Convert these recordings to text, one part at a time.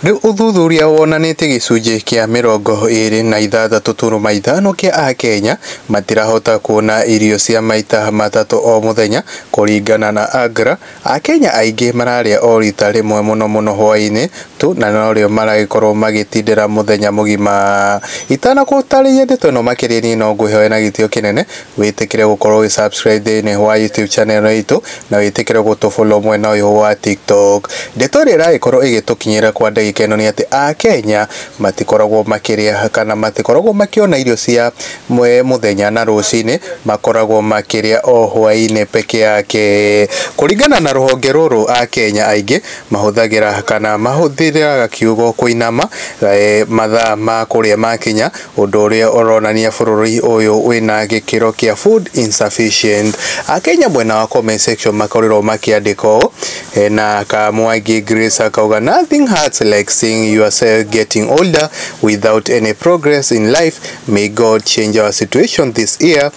Riu uthuthuria wonanĩtie gĩcunjĩ kĩa 26.5 kĩa Akenya matirahota kuona irio cia maita matatũ o mũthenya kũringana na AGRA. Akenya aingĩ mararĩa o rita rĩmwe mũno hwaĩ-inĩ tu, na norĩo maragĩkorwo magĩtindĩra mũthenya mũgima. Itanagũtarĩria ndeto ĩno makĩria, niĩ no ngwĩhoe na gĩtĩo kĩnene wĩtĩkĩre gũkorwo subscribe thĩinĩ wa YouTube channel itũ na wĩtĩkĩre gũtũfollow mwena ũyũ wa TikTok. Ndeto ĩrĩa ĩragĩkorwo ĩgĩtũkinyĩra kwa ndagĩka ĩno nĩ atĩ Akenya matikoragwo makĩrĩa kana matikoragwo makĩona irio cia mũthenya na rũcinĩ, makoragwo makĩrĩa o hwaĩ-inĩ peke yake. Kũringana na rũhonge rũrũ, Akenya aingĩ mahũthagĩra kana mahũthĩraga kiugo kũinama mathaa ma kũrĩa makinya, ũndũ ũrĩa ũronania bũrũri ũyũ wĩna gĩkĩro kĩa food insufficient. Akenya mwena wa comment section makorirwo makĩandĩka ũũ, na Kamwangi Grace akauga nothing hurts like seeing yourself getting older without any progress in life. May God change our situation this year.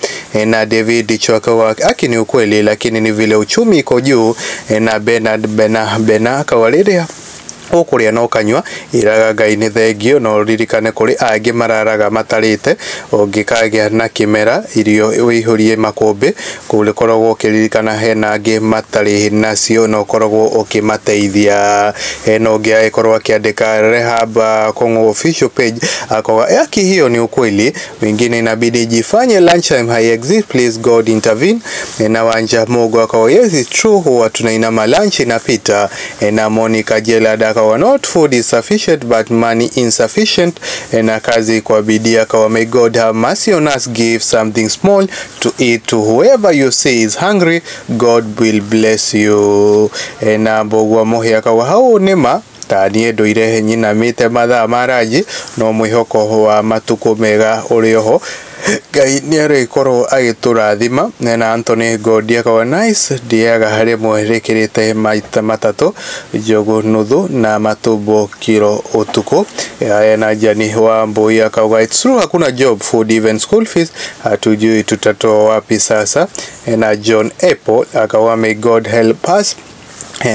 Na David Chwaka akini ukweli, lakini ni vile uchumi iko juu. Na Bernard Bena akawaliria ũkũrĩa no kanyua iraga Ngai nĩ thengio, no ririkane kũrĩ angĩ mararaga matarĩte. Ũngĩkagĩa na kĩmera irio wĩihũrie makũmbĩ, kũrĩkoragwo ũkĩririkana hena angĩ matarĩ nacio na ũkoragwo ũkĩmateithia. Hena ũngĩ agĩkorwo akĩandĩka Rehab Kong'o official page akauga hiyo ni ukweli, wengine inabidi jifanye lunchtime high exit, please God intervene. Na Wanja Mogo akauga yes it's true, huwa tunainama lunch inapita. Na Monica Jelada not food is sufficient but money insufficient. Na kazi kwa bidii akawa may God have mercy on us, give something small to eat to whoever you say is hungry, God will bless you. Na Mbogwa Mohi akawa hau nima tani ndũire nyinamĩte mathaa maraji no mwĩhoko wa matukũ mega ũrĩ oho, Ngai nĩ arĩkorwo agĩtũrathima. Na Anthony Godi akawa nice ndiaga harĩ mwerekĩrĩte maita matatũ, njogu nuthu na matumbo kilo utuko. Na Jani wa Mbui akauga it's true hakuna job, food, even school fees hatujui tutatoa wapi sasa. Na John Apple akawa may God help us.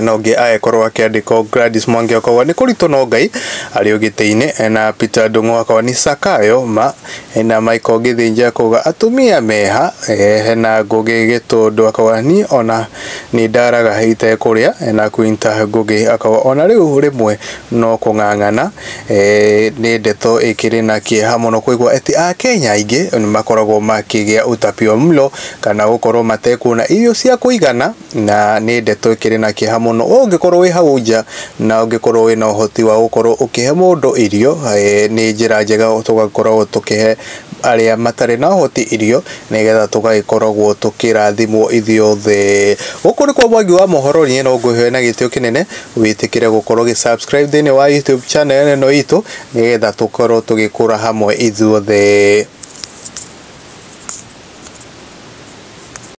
Noge aekorwo akiandika Gladys Mwangi akawa ni kurito no Ngai ari ugite-ini. Na Peter Ndung'u akawa ni Sakayo ma. Na Michael Githinja akauga atumia meha. Na Ngugi Gitundu akawa ni ona ni ndaraga heite kuria. Na Quinta Ngugi akawa ona riu rimwe no kung'ang'ana. Ni ndeto ikiri na kieha muno kuigwa eti Akenya aingĩ ni makoragwo makĩgĩa utapio mlo kana gukorwo matekuona irio cia kuigana. Na ni ndeto ikiri na kieha muno ũngĩkorwo wĩ hau nja na ũngĩkorwo wĩ na ũhoti wa gũkorwo ũkĩhe mũndũ irio, nĩ njĩra njega tũgakorwo tũkĩhe arĩa matarĩ na ũhoti irio, nĩgetha tũgagĩkoragwo tũkĩrathimwo ithuothe. Gũkũ nĩ kwa Mwangi wa mohoro, niĩ no ngwĩhoe na gĩtĩo kĩnene wĩtĩkĩre gũkorwo subscribe thĩinĩ wa YouTube channel ĩno itũ, nĩgetha tũkorwo tũgĩkũra hamwe ithuothe.